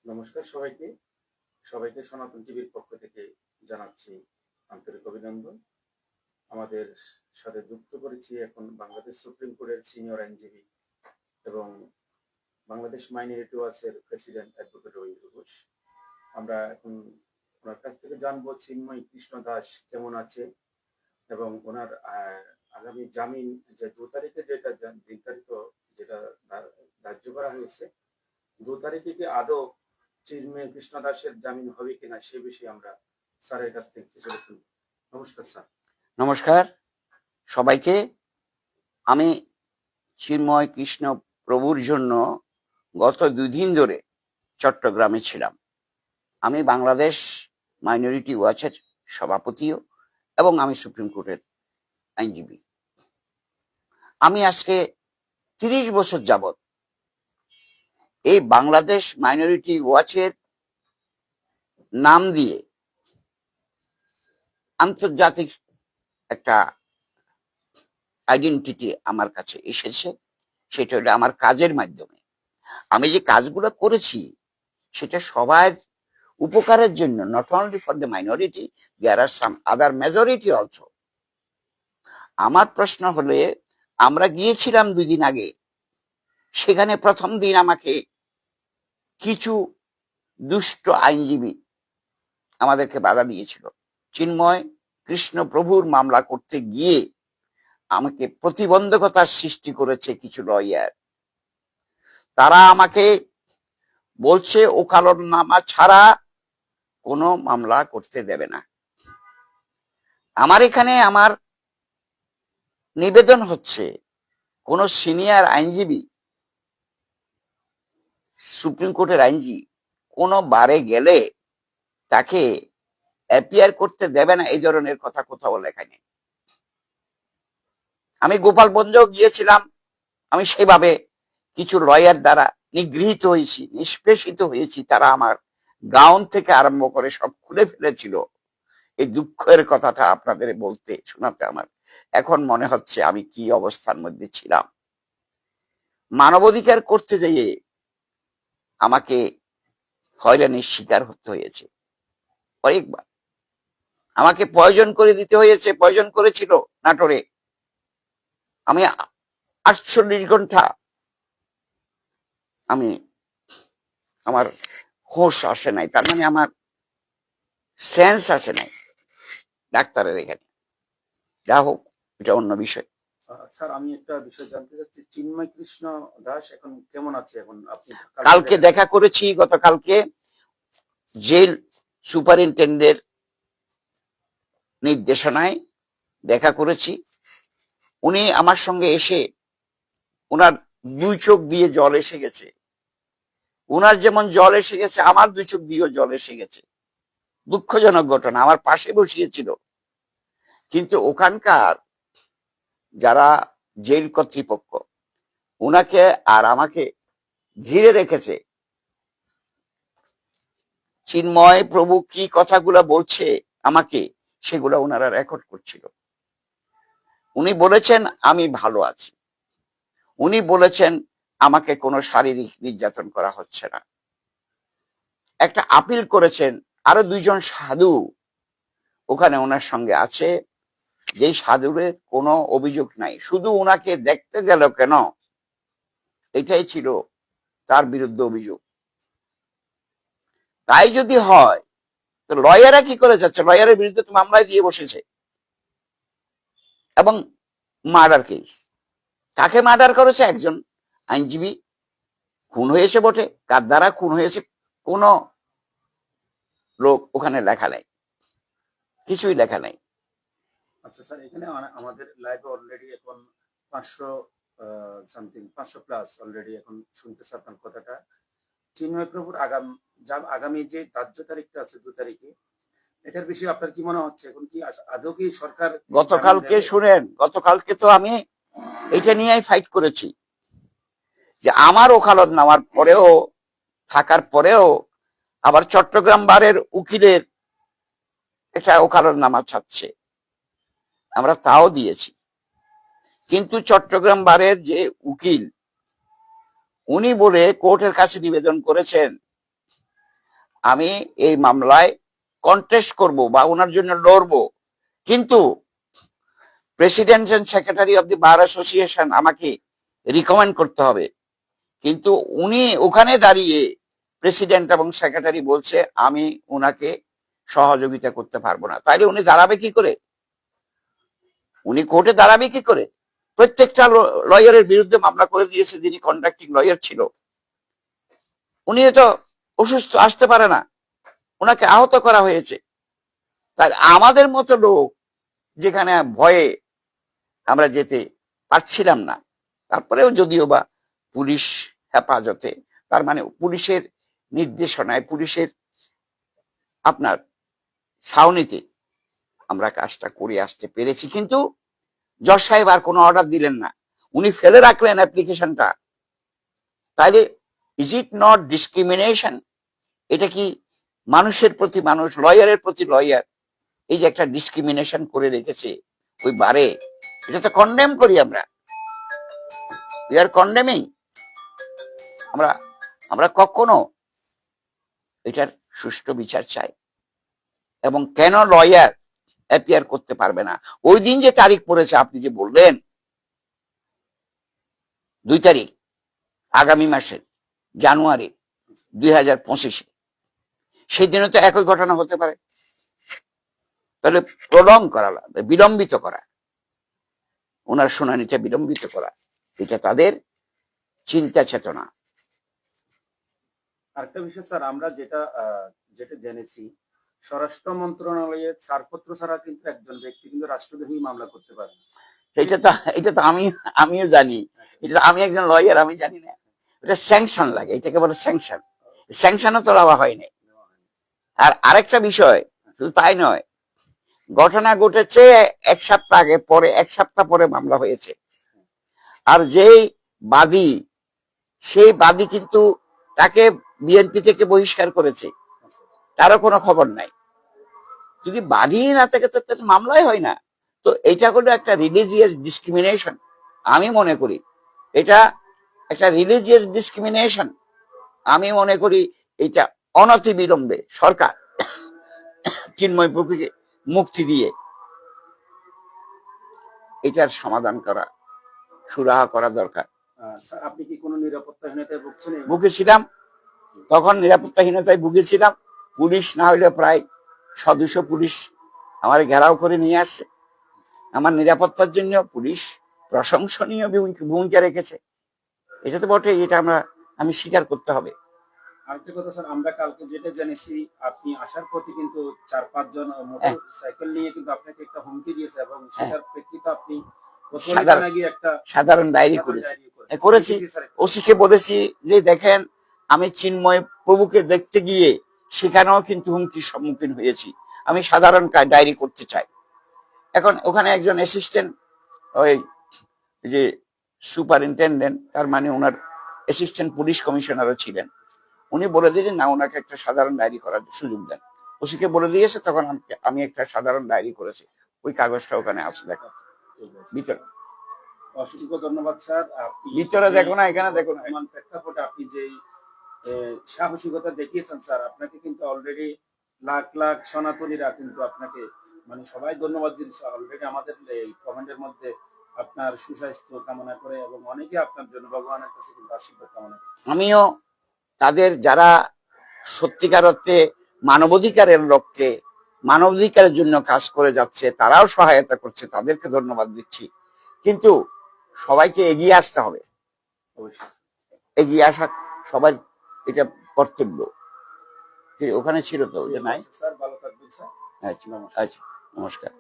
নমস্কার সবাইকে। সবাইকে সনাতন টিভির পক্ষ থেকে জানাচ্ছি আন্তরিক অভিনন্দন। আমাদের সাথে যুক্ত করেছি এখন বাংলাদেশ সুপ্রিম কোর্টের সিনিয়র আইনজীবী এবং বাংলাদেশ মাইনরিটি ওয়াচের প্রেসিডেন্ট অ্যাডভোকেট রবীন্দ্র ঘোষ। আমরা এখন ওনার কাছ থেকে জানবো চিন্ময় কৃষ্ণ দাস কেমন আছে এবং ওনার আগামী জামিন যে 2 তারিখে যেটা নির্ধারিত যেটা ধার্য করা হয়েছে, 2 তারিখে কি আদৌ চিন্ময় কৃষ্ণ দাসের জামিন হবে কিনা সে বিষয়ে আমরা স্যারের কাছ থেকে কিছু শুনব। নমস্কার স্যার। নমস্কার সবাইকে। আমি চিন্ময় কৃষ্ণ প্রভুর জন্য গত 2 দিন ধরে চট্টগ্রামে ছিলাম। আমি বাংলাদেশ মাইনরিটি ওয়াচের সভাপতিও এবং আমি সুপ্রিম কোর্টের আইনজীবী। আমি আজকে 30 বছর যাবৎ এই বাংলাদেশ মাইনরিটি ওয়াচের নাম দিয়ে আন্তর্জাতিক একটা আইডেন্টিটি আমার কাছে এসেছে। সেটা হলো আমার কাজের মাধ্যমে আমি যে কাজগুলো করেছি সেটা সবার উপকারের জন্য, not only for the minority, there are some other majority also. আমার প্রশ্ন হলে, আমরা গিয়েছিলাম 2 দিন আগে, সেখানে প্রথম দিন আমাকে কিছু দুষ্ট আইনজীবী আমাদেরকে বাধা দিয়েছিল। চিন্ময় কৃষ্ণ প্রভুর মামলা করতে গিয়ে আমাকে প্রতিবন্ধকতার সৃষ্টি করেছে কিছু লয়ার। তারা আমাকে বলছে ওকালতনামা ছাড়া কোনো মামলা করতে দেবে না। আমার এখানে আমার নিবেদন হচ্ছে, কোন সিনিয়র আইনজীবী, সুপ্রিম কোর্টের আইনজীবী কোনো বারে গেলে তাকে অ্যাপিয়ার করতে দেবে না, এই ধরনের কথা কোথাও লেখা নেই। আমি গোপালগঞ্জ গিয়েছিলাম, আমি সেভাবে কিছু লয়ার দ্বারা নিগৃহীত হয়েছি, নিষ্পেষিত হয়েছি। তারা আমার গাউন থেকে আরম্ভ করে সব খুলে ফেলেছিল। এই দুঃখের কথাটা আপনাদের বলতে শোনাতে আমার এখন মনে হচ্ছে আমি কি অবস্থার মধ্যে ছিলাম। মানবাধিকার করতে যেয়ে আমাকে হয়রানির শিকার হতে হয়েছে অনেকবার। আমাকে পয়জন করে দিতে হয়েছে, পয়জন করেছিল নাটোরে। আমি 48 ঘন্টা আমার হোশ আসে নাই, তার মানে আমার সেন্স আসে নাই ডাক্তারের এখানে। যা হোক, এটা অন্য বিষয়। স্যার, আমি একটা বিষয় জানতে চাচ্ছি, চিন্ময় কৃষ্ণ দাস এখন কেমন আছে? এখন আপনি কালকে দেখা করেছি, গতকালকে জেল সুপারিনটেন্ডেন্টের নির্দেশনায় দেখা করেছি। উনি আমার সঙ্গে এসে, ওনার 2 চোখ দিয়ে জল এসে গেছে। ওনার যেমন জল এসে গেছে, আমার 2 চোখ দিয়েও জল এসে গেছে। দুঃখজনক ঘটনা। আমার পাশে বসিয়েছিল, কিন্তু ওখানকার যারা জেল কর্তৃপক্ষ ওনাকে আর আমাকে ঘিরে রেখেছে। চিন্ময় প্রভু কি কথাগুলা বলছে আমাকে, সেগুলা ওনারা রেকর্ড করছিল। উনি বলেছেন আমি ভালো আছি। উনি বলেছেন আমাকে কোনো শারীরিক নির্যাতন করা হচ্ছে না। একটা আপিল করেছেন, আরো 2 জন সাধু ওখানে ওনার সঙ্গে আছে, যে সাধুরের কোনো অভিযোগ নাই, শুধু ওনাকে দেখতে গেল কেন, এটাই ছিল তার বিরুদ্ধে অভিযোগ। তাই যদি হয় তো লয়াররা কি করে যাচ্ছে? লয়ারের বিরুদ্ধে তো মামলায় দিয়ে বসেছে এবং মার্ডার কেস। কাকে মার্ডার করেছে? একজন আইনজীবী খুন হয়েছে বটে, কার দ্বারা খুন হয়েছে কোন লোক ওখানে লেখা নাই, কিছুই লেখা নাই। আচ্ছা স্যার, এখানে আমাদের লাইভে অলরেডি এখন 500 সামথিং 500 প্লাস অলরেডি এখন শুনতেছে আপনার কথাটা। চিন্ময় প্রভুর আগামী যে ধার্য তারিখটা আছে 2 তারিখে, এটার বিষয়ে আপনার কি মনে হচ্ছে? এখন কি আদৌ কি সরকার গতকালকে শুনেন, গতকালকে তো আমি এটা নিয়েই ফাইট করেছি যে আমার ওকালত নেওয়ার পরেও, থাকার পরেও আবার চট্টগ্রাম বারের উকিলের একটা ওকালতনামা চাচ্ছে, আমরা তাও দিয়েছি। কিন্তু চট্টগ্রাম বারের যে উকিল, উনি বলে কোর্টের কাছে নিবেদন করেছেন আমি এই মামলায় কন্টেস্ট করব বা ওনার জন্য লড়বো, কিন্তু president and secretary of the bar association আমাকে রিকমেন্ড করতে হবে। কিন্তু উনি ওখানে দাঁড়িয়ে প্রেসিডেন্ট এবং সেক্রেটারি বলছে আমি ওনাকে সহযোগিতা করতে পারবো না, তাইলে উনি দাঁড়াবে কি করে? উনি কোর্টে দাঁড়াবে কি করে? প্রত্যেকটা লয়ারের বিরুদ্ধে মামলা করে দিয়েছে যিনি কন্ডাক্টিং লয়ার ছিল। উনি তো অসুস্থ, আসতে পারে না, ওনাকে আহত করা হয়েছে। তাই আমাদের মতো লোক যেখানে ভয়ে আমরা যেতে পারছিলাম না, তারপরেও যদিও বা পুলিশ হেফাজতে, তার মানে পুলিশের নির্দেশনায়, পুলিশের আপনার ছাউনিতে আমরা কাজটা করে আসতে পেরেছি। কিন্তু জজ সাহেব আর কোনো অর্ডার দিলেন না, উনি ফেলে রাখলেন অ্যাপ্লিকেশনটা। তাইলে ইজ ইট নট ডিসক্রিমিনেশন? এটা কি মানুষের প্রতি মানুষ, লয়ারের প্রতি লয়ার, এই যে একটা ডিসক্রিমিনেশন করে রেখেছে ওই বারে, এটা তো কন্ডেম করি আমরা, উই আর কন্ডেমিং। আমরা আমরা কখনো এটার সুষ্ঠু বিচার চাই। এবং কেন লয়ার অ্যাপিয়ার করতে পারবে না? ওই দিন যে তারিখ পড়েছে, আপনি যে বললেন 2 তারিখ আগামী মাসের জানুয়ারি 2025, সেই দিনে তো একই ঘটনা হতে পারে। তাহলে প্রলং করা লাগবে, বিলম্বিত করা, ওনার শুনানিটা বিলম্বিত করা, এটা তাদের চিন্তা চেতনা। আরেকটা বিষয় স্যার, আমরা যেটা জেনেছি, স্বরাষ্ট্র মন্ত্রণালয়ের ছাড়পত্র ছাড়া কিন্তু একজন ব্যক্তি কিন্তু রাষ্ট্রদ্রোহী মামলা করতে পারে না। এটা তো আমিও জানি, এটা আমি একজন লয়ার, আমি জানি না। এটা স্যাংশন লাগে, এটাকে বলে স্যাংশন। স্যাংশনও তো দেওয়া হয়নি। আর আরেকটা বিষয়, শুধু তাই নয়, ঘটনা ঘটেছে 1 সপ্তাহ আগে, পরে 1 সপ্তাহ পরে মামলা হয়েছে। আর যেই বাদী, সেই বাদী কিন্তু তাকে বিএনপি থেকে বহিষ্কার করেছে, তারও কোনো খবর নাই। যদি বাদী না থাকে তো তার মামলাই হয় না। তো এটা হলো একটা রিলিজিয়াস ডিসক্রিমিনেশন। আমি মনে করি এটা একটা রিলিজিয়াস ডিসক্রিমিনেশন। আমি মনে করি এটা অনতিবিলম্বে সরকার চিন্ময় প্রভুকে মুক্তি দিয়ে এটার সমাধান করা, সুরাহা করা দরকার। স্যার, আপনি কি কোনো নিরাপত্তাহীনতায় ভুগছেন? ভুগেছিলাম, তখন নিরাপত্তাহীনতায় ভুগেছিলাম। পুলিশ না হলে প্রায় 100-200 পুলিশ আমার ঘেরাও করে নিয়ে আসছে। আমার নিরাপত্তার জন্য পুলিশ প্রশংসনীয় ভূমিকা রেখেছে, এটা তো বটে, এটা আমি স্বীকার করতে হবে। আরেকটা কথা স্যার, আমরা কালকে যেটা জেনেছি, আপনি আসার পথে কিন্তু 4-5 জন মোটর সাইকেল নিয়ে কিন্তু আপনাকে একটা হুমকি দিয়েছে, এবং সেটার প্রেক্ষিতে আপনি সাধারণ ডায়েরি করেছি। ওসিকে বলেছি যে দেখেন, আমি চিন্ময় প্রভুকে দেখতে গিয়ে সেখানেও কিন্তু হুমকির সম্মুখীন হয়েছি, আমি সাধারণ ডায়েরি করতে চাই। এখন ওখানে একজন অ্যাসিস্ট্যান্ট, ওই যে সুপারিনটেন্ডেন্ট, তার মানে ওনার অ্যাসিস্ট্যান্ট পুলিশ কমিশনারও ছিলেন, উনি বলে দিলেন না, ওনাকে একটা সাধারণ ডায়েরি করার সুযোগ দেন। ওসিকে বলে দিয়েছে, তখন আমি একটা সাধারণ ডায়েরি করেছি। ওই কাগজটা ওখানে আছে, দেখা ভিতরে। অসংখ্য ধন্যবাদ স্যার। ভিতরে দেখো না, এখানে দেখো না। প্রেক্ষাপটে আপনি যে সাহসিকতা দেখিয়েছেন স্যার, আপনাকে কিন্তু অলরেডি লাখ লাখ সনাতনীরা কিন্তু আপনাকে, মানে সবাই ধন্যবাদ দিচ্ছে। অলরেডি আমাদের এই কমেন্টের মধ্যে আপনার সুস্বাস্থ্য কামনা করে, এবং অনেকে আপনার জন্য ভগবানের কাছে কিন্তু আশীর্বাদ কামনা করে। আমিও তাদের, যারা সত্যিকার অর্থে মানবাধিকারের লক্ষ্যে, মানবাধিকারের জন্য কাজ করে যাচ্ছে, তারাও সহায়তা করছে, তাদেরকে ধন্যবাদ দিচ্ছি। কিন্তু সবাইকে এগিয়ে আসতে হবে, এগিয়ে আসা সবার এটা কর্তব্য। ওখানে ছিল তো, যে নাই। স্যার ভালো থাকবেন স্যার। আচ্ছা, নমস্কার।